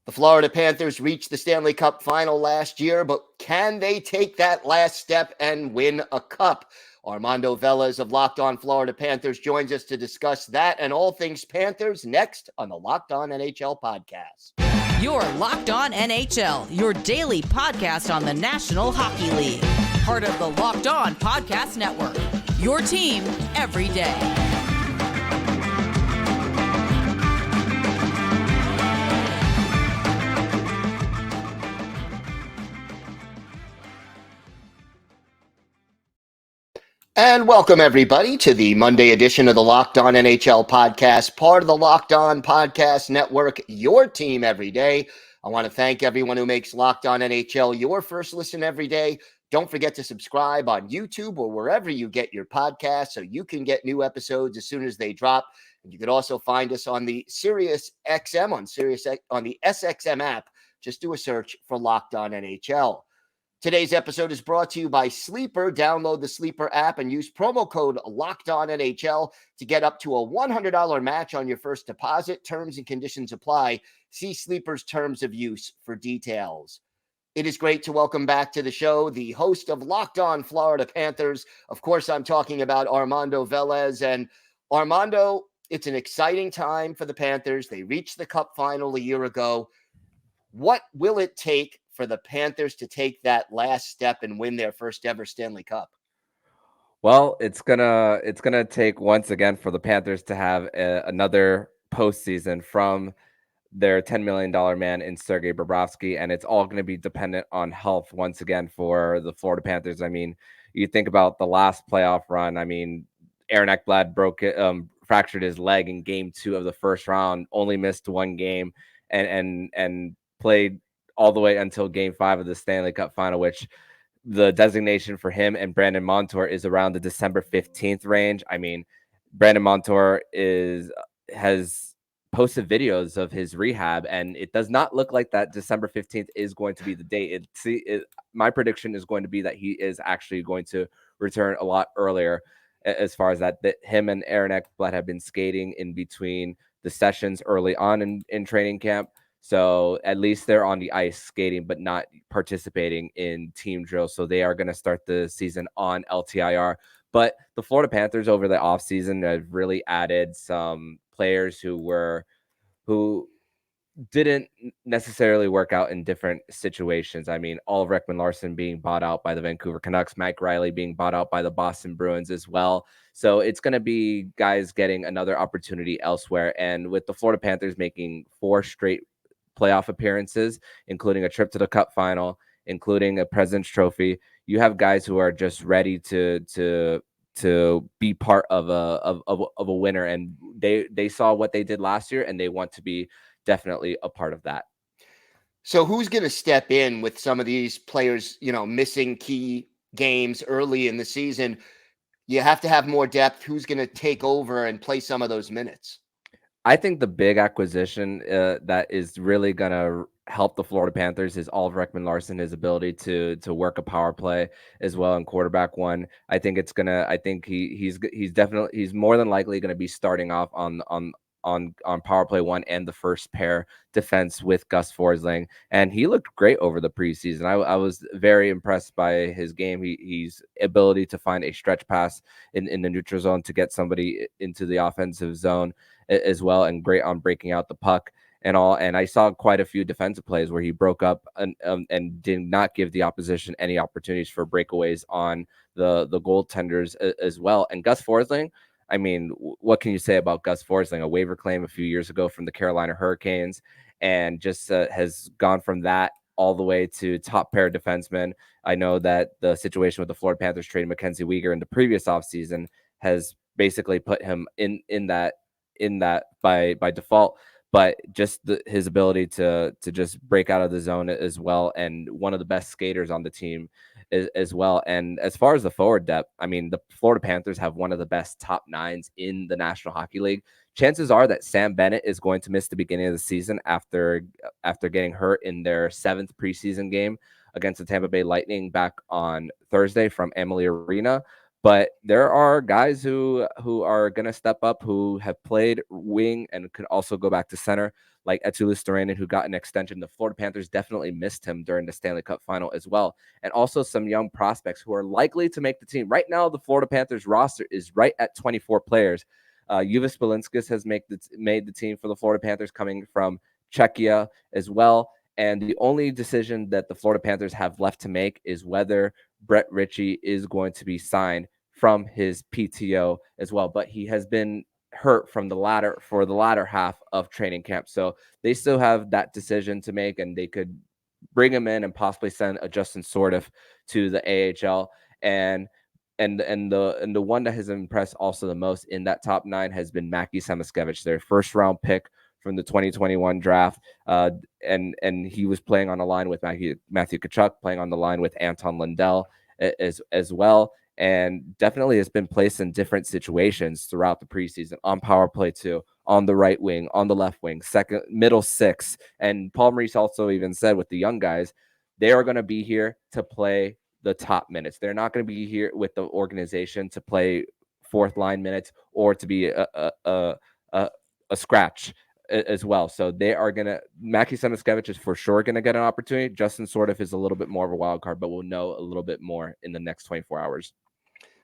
The Florida Panthers reached the Stanley Cup Final last year, but can they take that last step and win a cup? Armando Velez of Locked On Florida Panthers joins us to discuss that and all things Panthers next on the Locked On NHL Podcast. You're Locked On NHL, your daily podcast on the National Hockey League. Part of the Locked On Podcast Network, your team every day. And welcome, everybody, to the Monday edition of the Locked On NHL Podcast, part of the Locked On Podcast Network, your team every day. I want to thank everyone who makes Locked On NHL your first listen every day. Don't forget to subscribe on YouTube or wherever you get your podcasts so you can get new episodes as soon as they drop. And you can also find us on the Sirius XM, on the SXM app. Just do a search for Locked On NHL. Today's episode is brought to you by Sleeper. Download the Sleeper app and use promo code LOCKEDONNHL to get up to a $100 match on your first deposit. Terms and conditions apply. See Sleeper's terms of use for details. It is great to welcome back to the show the host of Locked On Florida Panthers. Of course, I'm talking about Armando Velez. And Armando, it's an exciting time for the Panthers. They reached the Cup final a year ago. What will it take for the Panthers to take that last step and win their first ever Stanley Cup? Well, it's gonna take once again for the Panthers to have another postseason from their $10 million man in Sergei Bobrovsky, and it's all going to be dependent on health once again for the Florida Panthers. I mean, you think about the last playoff run. I mean, Aaron Ekblad fractured his leg in Game 2 of the first round, only missed one game, and played all the way until Game 5 of the Stanley Cup Final, which the designation for him and Brandon Montour is around the December 15th range. I mean, Brandon Montour has posted videos of his rehab, and it does not look like that December 15th is going to be the date. My prediction is going to be that he is actually going to return a lot earlier, as far as that him and Aaron Ekblad have been skating in between the sessions early on in training camp. So at least they're on the ice skating, but not participating in team drills. So they are going to start the season on LTIR. But the Florida Panthers over the offseason have really added some players who didn't necessarily work out in different situations. I mean, Oliver Ekman-Larsson being bought out by the Vancouver Canucks, Mike Riley being bought out by the Boston Bruins as well. So it's going to be guys getting another opportunity elsewhere. And with the Florida Panthers making 4 straight playoff appearances, including a trip to the Cup Final, including a President's Trophy, you have guys who are just ready to be part of a winner, and they saw what they did last year, and they want to be definitely a part of that. So who's going to step in with some of these players, missing key games early in the season? You have to have more depth. Who's going to take over and play some of those minutes? I think the big acquisition that is really going to help the Florida Panthers is Oliver Ekman-Larsson, his ability to work a power play as well in quarterback one. I think it's going to, I think he's more than likely going to be starting off on power play one and the first pair defense with Gus Forsling. And he looked great over the preseason. I was very impressed by his game. He's ability to find a stretch pass in the neutral zone to get somebody into the offensive zone as well, and great on breaking out the puck and all. And I saw quite a few defensive plays where he broke up and did not give the opposition any opportunities for breakaways on the goaltenders as well. And Gus Forsling, I mean, what can you say about Gus Forsling? A waiver claim a few years ago from the Carolina Hurricanes, and just has gone from that all the way to top pair defenseman. I know that the situation with the Florida Panthers trading Mackenzie Weegar in the previous offseason has basically put him in that by default, but just his ability to just break out of the zone as well, and one of the best skaters on the team as well. And as far as the forward depth, I mean, the Florida Panthers have one of the best top 9s in the National Hockey League. Chances are that Sam Bennett is going to miss the beginning of the season after getting hurt in their 7th preseason game against the Tampa Bay Lightning back on Thursday from Amalie Arena. But there are guys who are going to step up, who have played wing and could also go back to center. like Etulisterinen, who got an extension. The Florida Panthers definitely missed him during the Stanley Cup final as well. And also some young prospects who are likely to make the team. Right now, the Florida Panthers roster is right at 24 players. Juvis Belinskis has made the team for the Florida Panthers, coming from Czechia as well. And the only decision that the Florida Panthers have left to make is whether Brett Ritchie is going to be signed from his PTO as well. But he has been hurt for the latter half of training camp. So they still have that decision to make, and they could bring him in and possibly send a Justin Sordiff to the AHL. And the one that has impressed also the most in that top 9 has been Mackie Samoskevich, their first round pick from the 2021 draft. And he was playing on the line with Matthew Tkachuk, playing on the line with Anton Lundell as well. And definitely has been placed in different situations throughout the preseason, on power play too, on the right wing, on the left wing, second, middle six. And Paul Maurice also even said with the young guys, they are going to be here to play the top minutes. They're not going to be here with the organization to play fourth line minutes or to be a scratch as well. So they are going to, Mackie Samoskevich is for sure going to get an opportunity. Justin Sordiff is a little bit more of a wild card, but we'll know a little bit more in the next 24 hours.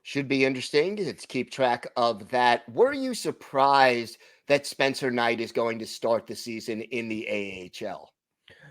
Should be interesting to keep track of that. Were you surprised that Spencer Knight is going to start the season in the AHL?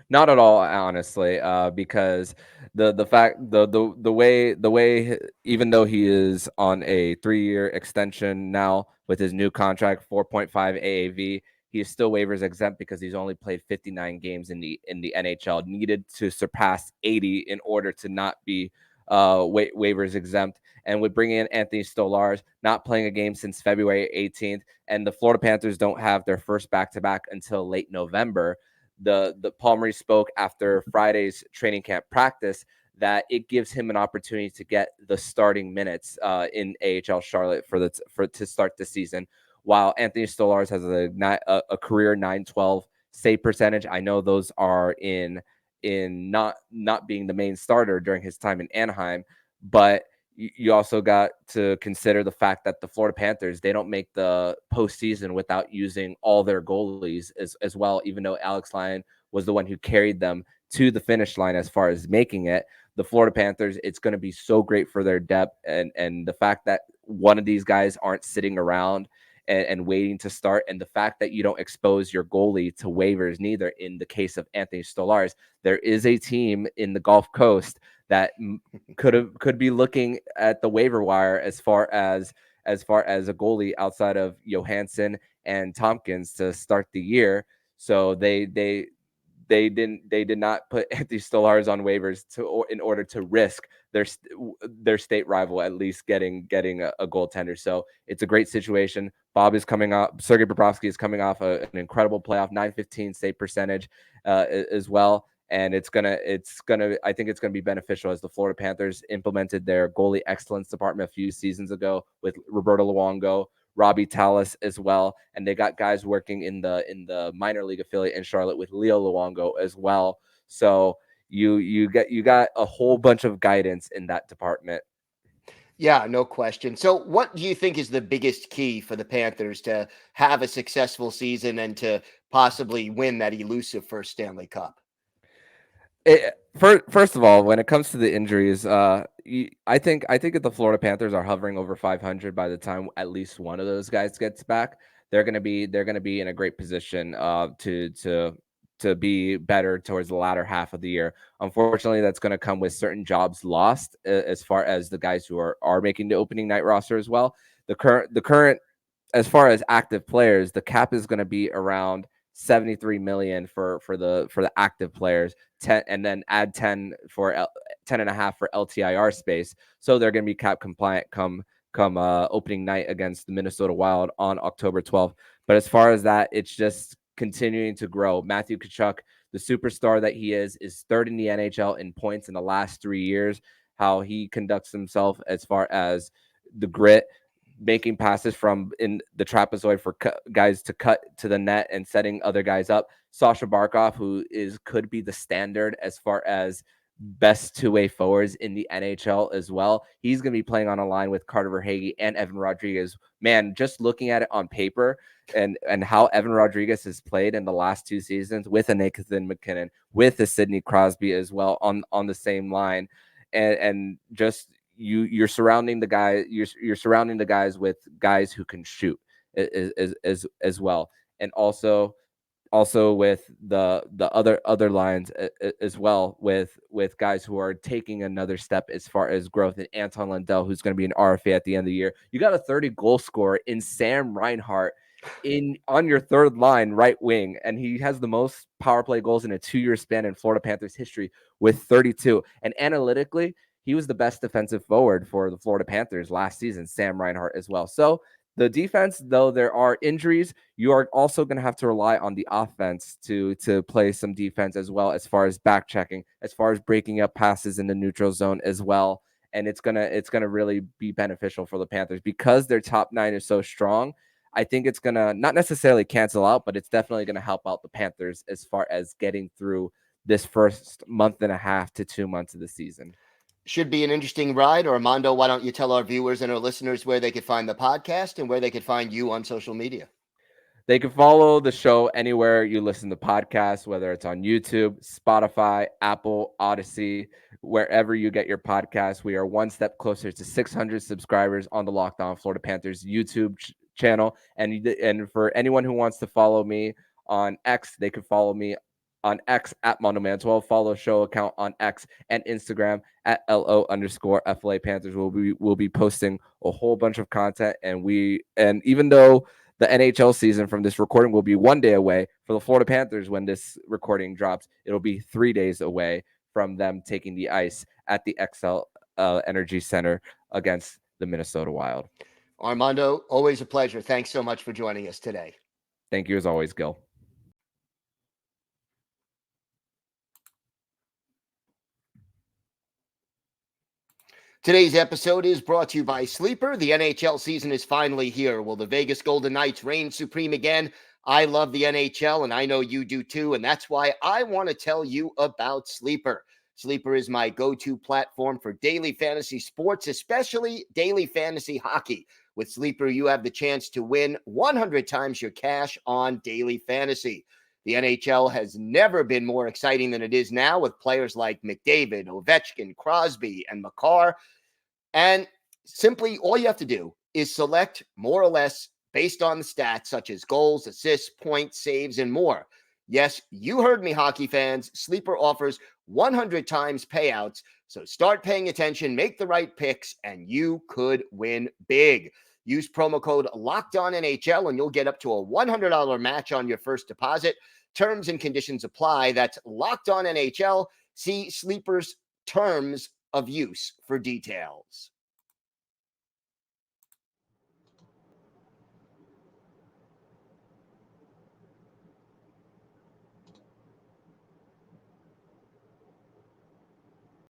Not at all, honestly, because the way even though he is on a 3-year extension now with his new contract, 4.5 AAV, he is still waivers exempt because he's only played 59 games in the NHL, needed to surpass 80 in order to not be waivers exempt. And with bringing in Anthony Stolarz, not playing a game since February 18th, and the Florida Panthers don't have their first back-to-back until late November. The Paul Maurice spoke after Friday's training camp practice that it gives him an opportunity to get the starting minutes in AHL Charlotte to start the season. While Anthony Stolarz has a career .912 save percentage, I know those are in not being the main starter during his time in Anaheim, but you also got to consider the fact that the Florida Panthers, they don't make the postseason without using all their goalies as well, even though Alex Lyon was the one who carried them to the finish line as far as making it. The Florida Panthers, it's going to be so great for their depth, and the fact that one of these guys aren't sitting around and waiting to start, and the fact that you don't expose your goalie to waivers neither. In the case of Anthony Stolarz, there is a team in the Gulf Coast that could be looking at the waiver wire as far as a goalie outside of Johansson and Tompkins to start the year. So they did not put Anthony Stolarz on waivers in order to risk their state rival at least getting a goaltender. So it's a great situation. Bob is coming off. Sergei Bobrovsky is coming off an incredible playoff, .915 save percentage as well. And I think it's gonna be beneficial as the Florida Panthers implemented their goalie excellence department a few seasons ago with Roberto Luongo, Robbie Tallis as well, and they got guys working in the minor league affiliate in Charlotte with Leo Luongo as well. So you got a whole bunch of guidance in that department. Yeah, no question. So what do you think is the biggest key for the Panthers to have a successful season and to possibly win that elusive first Stanley Cup? First of all, when it comes to the injuries, I think if the Florida Panthers are hovering over 500 by the time at least one of those guys gets back, they're gonna be in a great position to be better towards the latter half of the year. Unfortunately, that's going to come with certain jobs lost as far as the guys who are making the opening night roster as well. The current as far as active players, the cap is going to be around 73 million for the active players, 10, and then add 10 for 10 and a half for LTIR space. So they're going to be cap compliant come opening night against the Minnesota Wild on October 12th. But as far as that, it's just continuing to grow. Matthew Tkachuk, the superstar that he is third in the NHL in points in the last 3 years. How he conducts himself as far as the grit, making passes from in the trapezoid for guys to cut to the net and setting other guys up. Sasha Barkov, who could be the standard as far as best two-way forwards in the NHL as well. He's going to be playing on a line with Carter Verhaeghe and Evan Rodriguez. Man, just looking at it on paper and how Evan Rodriguez has played in the last 2 seasons with a Nathan McKinnon, with a Sidney Crosby as well on the same line, and just you're surrounding the guy you're surrounding the guys with guys who can shoot as well, and also with the other lines as well, with guys who are taking another step as far as growth, and Anton Lundell, who's going to be an RFA at the end of the year. You got a 30 goal scorer in Sam Reinhart on your third line right wing, and he has the most power play goals in a 2-year span in Florida Panthers history with 32. And analytically, he was the best defensive forward for the Florida Panthers last season, Sam Reinhart as well. So the defense, though there are injuries, you are also going to have to rely on the offense to play some defense as well, as far as back checking, as far as breaking up passes in the neutral zone as well. And it's gonna really be beneficial for the Panthers because their top 9 is so strong. I think it's gonna not necessarily cancel out, but it's definitely gonna help out the Panthers as far as getting through this first month and a half to 2 months of the season. Should be an interesting ride. Armando, why don't you tell our viewers and our listeners where they could find the podcast and where they could find you on social media? They can follow the show anywhere you listen to podcasts, whether it's on YouTube, Spotify, Apple, Odyssey, wherever you get your podcasts. We are one step closer to 600 subscribers on the Locked On Florida Panthers YouTube channel. And for anyone who wants to follow me on X, they can follow me on X at MondoMan12. Follow show account on X and Instagram at LO_FLA Panthers. We'll be posting a whole bunch of content, and even though the NHL season from this recording will be 1 day away, for the Florida Panthers, when this recording drops, it'll be 3 days away from them taking the ice at the XL Energy Center against the Minnesota Wild. Armando, always a pleasure. Thanks so much for joining us today. Thank you as always, Gil. Today's episode is brought to you by Sleeper. The NHL season is finally here. Will the Vegas Golden Knights reign supreme again? I love the NHL, and I know you do too, and that's why I want to tell you about Sleeper. Sleeper is my go-to platform for daily fantasy sports, especially daily fantasy hockey. With Sleeper, you have the chance to win 100 times your cash on daily fantasy. The NHL has never been more exciting than it is now, with players like McDavid, Ovechkin, Crosby, and Makar. And simply all you have to do is select more or less based on the stats such as goals, assists, points, saves, and more. Yes, you heard me, hockey fans. Sleeper offers 100 times payouts. So start paying attention, make the right picks, and you could win big. Use promo code LOCKEDONNHL and you'll get up to a $100 match on your first deposit. Terms and conditions apply. That's LOCKEDONNHL. See Sleeper's terms of use for details.